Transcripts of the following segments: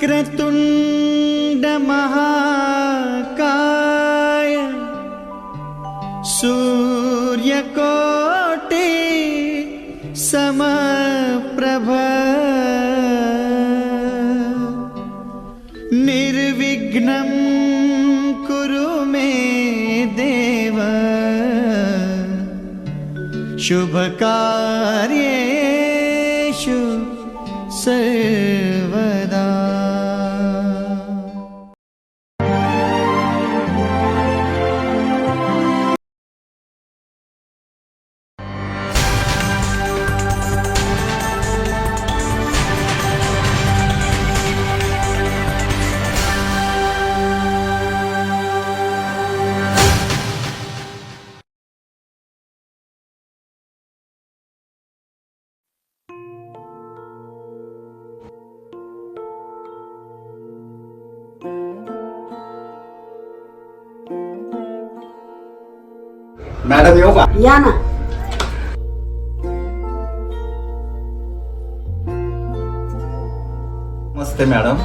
वक्रतुंड महाकाय सूर्यकोटि समप्रभ निर्विघ्नं कुरु मे देव शुभकार्येषु सर्वदा। मॅडम येऊ का? या ना. मस्त मॅडम.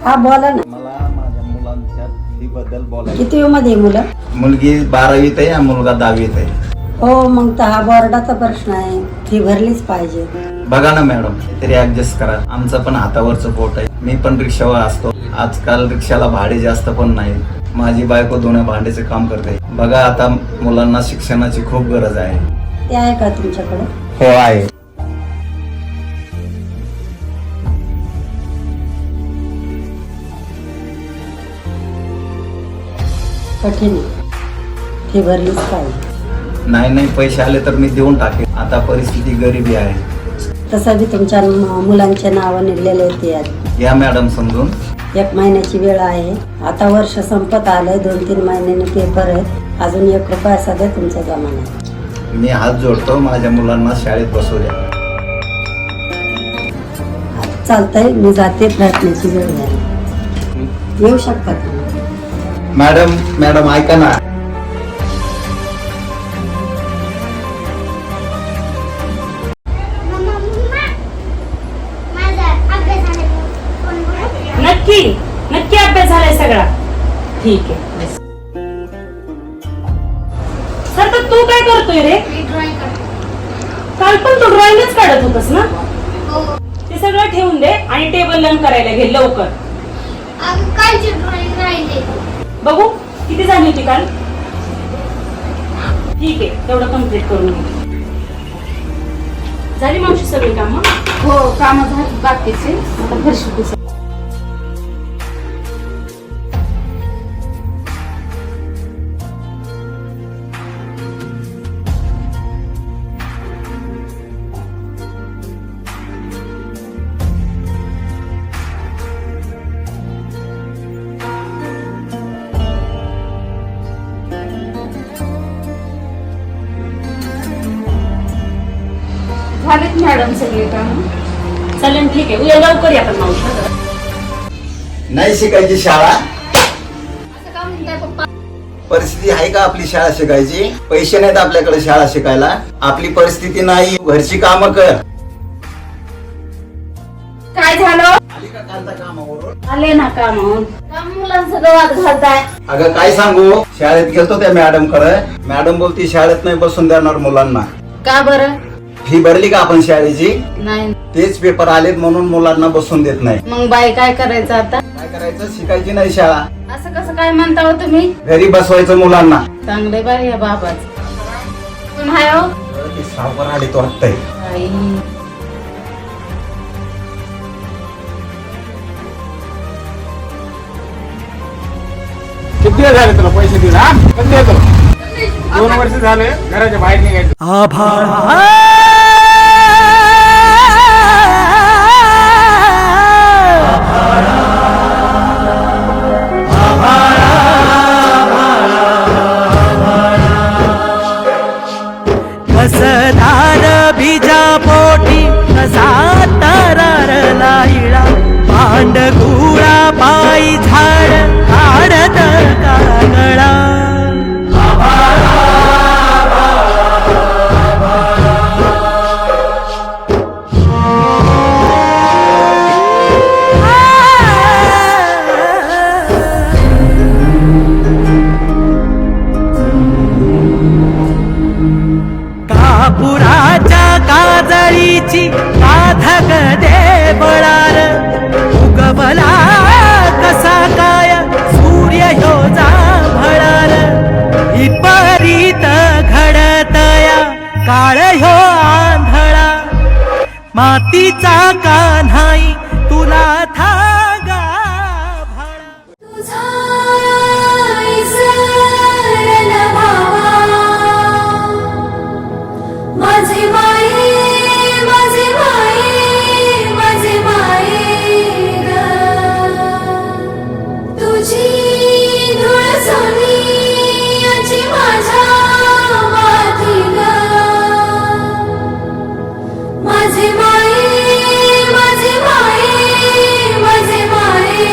हा बोला ना. मला माझ्या मुलांच्या फी बद्दल बोलायचं. किती मध्ये मुलं? मुलगी 12वीत आहे आणि मुलगा 10वीत आहे. हो मग तर हा बोर्डाचा प्रश्न आहे, फी भरलीच पाहिजे. बघा ना मॅडम, तरी ऍडजस्ट करा. आमचं पण हातावरचं पोट आहे. मी पण रिक्षावर असतो. आजकाल रिक्षाला भाडे जास्त पण नाही. माझी बायको दोन्ही भांड्याचे काम करते. बघा आता मुलांना शिक्षणाची खूप गरज आहे. ते आहे का तुमच्याकडे? हो आहे. कठीण आहे, फी भरलीच पाहिजे. नाही पैसे आले तर मी देऊन टाकेन. आता परिस्थिती गरिबी आहे. तसं बी तुमच्या मुलांचे नाव निघलेले आहेत. या मॅडम समजून. 1 महिन्याची वेळ आहे. आता वर्ष संपत आलंय. 2-3 महिन्यांनी पेपर आहेत. अजून 1 रुपया सध्या तुमचा जमा नाही. मी हात जोडतो, माझ्या मुलांना शाळेत बसवूया. चालतंय, मी जाते. प्रयत्नाची वेळ झाली. येऊ शकता तुम्ही. मॅडम ऐका ना. नक्की अभ्यास झालाय सगळा. ठीक आहे सर. तर तू काय करतोय रे? काल पण तू ड्रॉइंगच काढत होतास ना? ते सगळं ठेवून दे आणि टेबल लर्न करायला घे लवकर. बघू किती झाली होती काल? ठीक आहे, तेवढं कम्प्लीट करून घे. झाली मावशी सगळी कामं? हो, काम झाली बाकीचे. आता फरशी पुसा. झालेत मॅडम सगळे काम. चालेल ठीक आहे, उद्या लवकर या पण मावशी. नाही शिकायची शाळा? परिस्थिती आहे का आपली शाळा शिकायची? पैसे नाहीत आपल्याकडे शाळा शिकायला. आपली परिस्थिती नाही. घरची कामं कर. काय झालं? आली का कालच्या कामावरून? आले ना काम. मुलांचं गवात घालताय. अगं काय सांगू, शाळेत गेलतो त्या मॅडम कडे. मॅडम बोलती शाळेत नाही बसून देणार मुलांना. का बरं? फी भरली का आपण शाळेची? नाही. तेच पेपर आलेत म्हणून मुलांना बसून देत नाही. मग बाई काय करायचं आता? काय करायचं? शिकायची नाही शाळा. असं कसं काय म्हणता हो तुम्ही? घरी बसवायचं मुलांना. चांगले बाई या बाबाच. कोण हाय हो? ती सावकार आली तो वाटतंय. आई. किती झाले तुला पैसे देऊन? हा कधी येतो? 2 वर्ष झाले घराच्या बाहेर निघायचं. कसदार बीजा पोटी कसा तररला इळा पांडगुळा पायी झाड काढत कागळा मातीचा कान्हाई तुला थागा भाळा. तुझा इसरण व्हावा, माझे माये माझे माये माझे माये ग, तुझी धूळ सोनियाची माझ्या माथी ग, माझे माये माझे माये माझे माये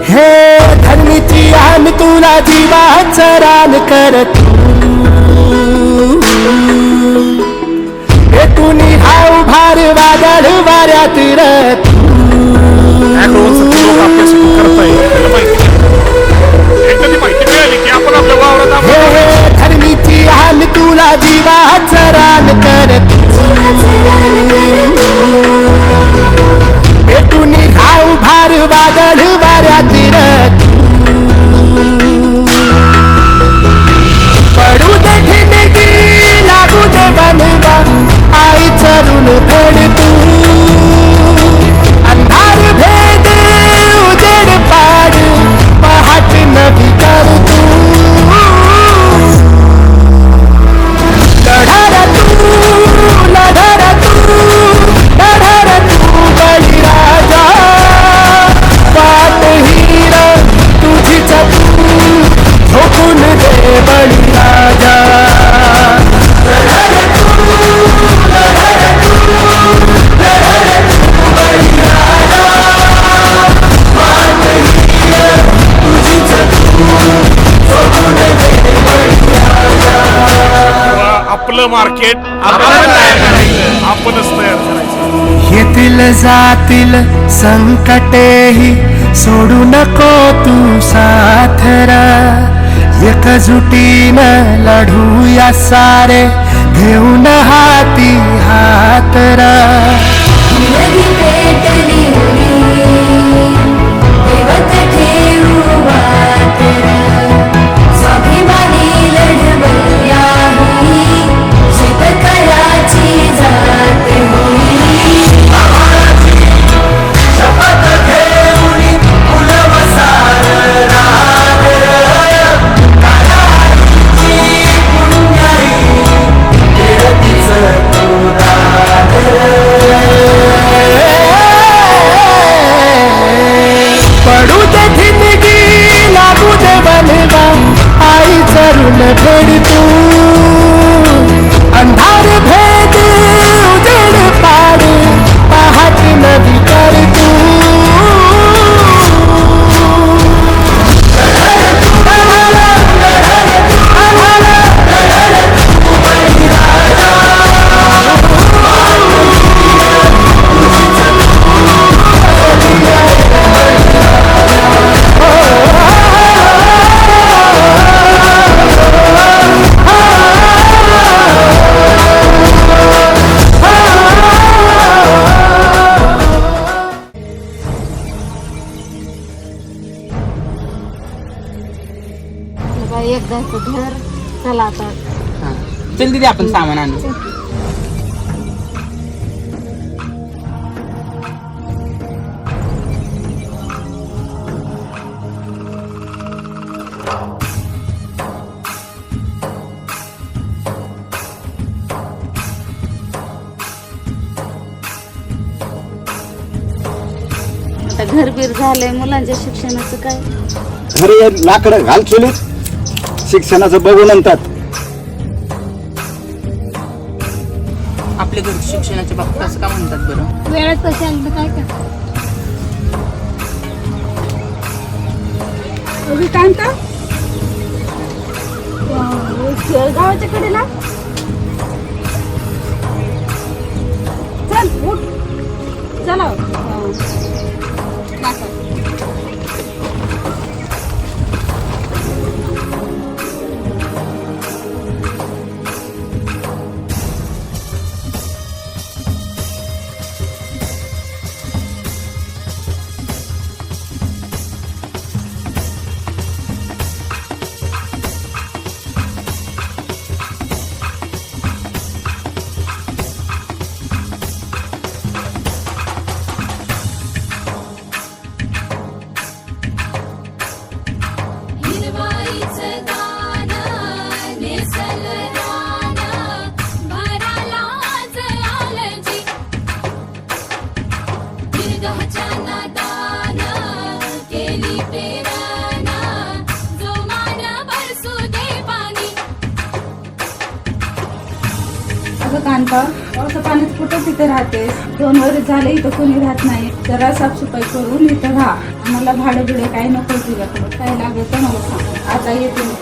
हे धरणीची आन तुला जीवाचं रान करत हे तुनी हाव भार वादळ वाऱ्यात रत ऍडव्हान्स लोक आपल्यासाठी करताय त्याला माहिती आहे. एखादी माहिती मिळाली की आपण आपल्या वावरात हे हे धरणीची आन तुला जीवाचं रान करत हे तुनी हाव भार वादळ वाऱ्यात रत पडू दे ठिणगी लागू दे बनवा आई चरून फेड तू अंधार भेद उजेड पाड पहाट नवी कर तू लढार तू बळीराजा पाट हिर तुझीच तू झोपून दे बळीराजा. आपलं मार्केट आपणच तयार करायचं, आपणच तयार करायचं. येतील जातील संकटेही सोडू नको तू साथरा, एकजुटीनं लढूया सारे घेऊन हाती हातरा. नदी पेटली देवत ठेवू वाटरा, स्वाभिमानी लढवया होई, शेतकऱ्याची जात होई. शपथ घेऊन कुलवसार पडू दे ठिणगी लागू दे बनवा आई चरून फेड तू अंधार भेद उजेड पाड पहाट नदी कर तू. एकदाचं घर चला आता. चल दीदी आपण सामान आणू. आता घर बीर झालंय, मुलांच्या शिक्षणाचं काय? घरी लाकडं घाल चुलीत, शिक्षणाचं बघू नंतर. आपल्या घरी शिक्षणाच्या बाबतीत असं का म्हणतात बरं? वेळात पैसे आले तर काय का? गावाच्या कडेला चल उठ चला. अगं कांता, पावसा पाण्यात कुठं तिथे राहतेस? 2 वर्ष झाले इथं कोणी राहत नाही. जरा साफसफाई करून इथं राहा. आम्हाला भाडं बिडे काही नको तुझ्याकडं. काय लागेल तर मला सांग. आता येते मी.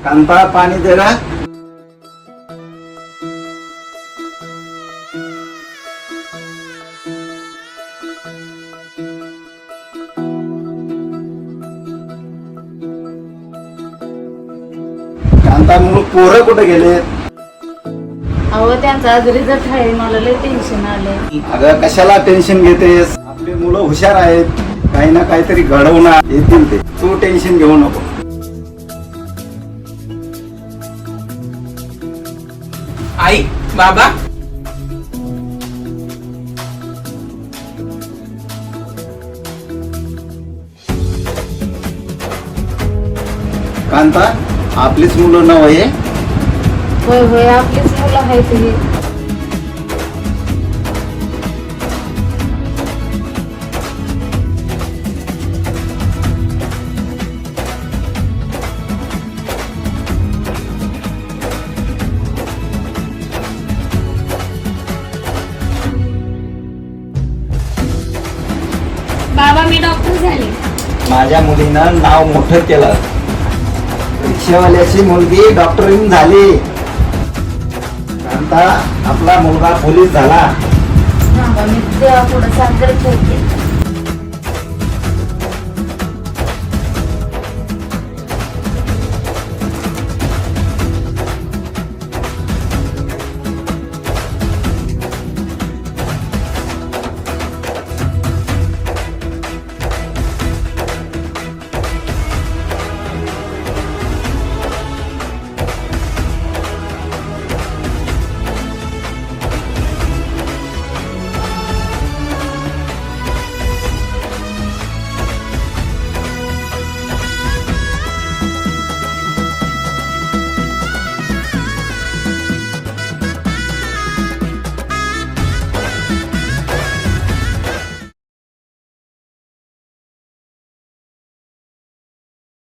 कांता पाणी दे ना. कांता मुलं पोरं कुठे गेले? अहो त्यांचा आज रिझल्ट आहे, मला लय टेन्शन आलंय. अगं कशाला टेन्शन घेतेस? आपली मुलं हुशार आहेत, काही ना काहीतरी घडवणार येतील ते. तू टेन्शन घेऊ नको. आई बाबा कांता आपलीच मुलं नव आहे. होय होय, आपलीच मुलं आहेत ही. बाबा मी डॉक्टर झाले. माझ्या मुलीनं नाव मोठं केलं. रिक्षावाल्याची मुलगी डॉक्टरीन झाली. कांता आपला मुलगा पोलीस झाला. बाबा मी देवा पुढे साखर ठेवते.